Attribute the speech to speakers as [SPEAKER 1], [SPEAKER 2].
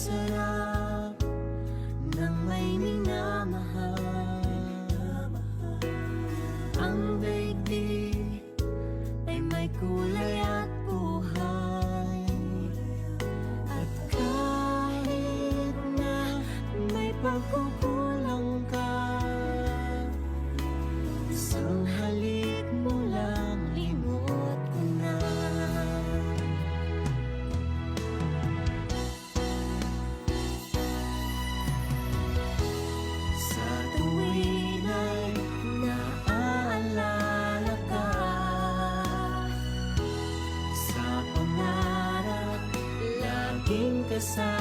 [SPEAKER 1] sarap ng may minamahal. Ang daigdig ay may kulay at buhay. At kahit na may pagkukulang ka, isang halik mo lang limot ko na. Sa tuwin ay naaalala ka, sa pangarap laging kasama.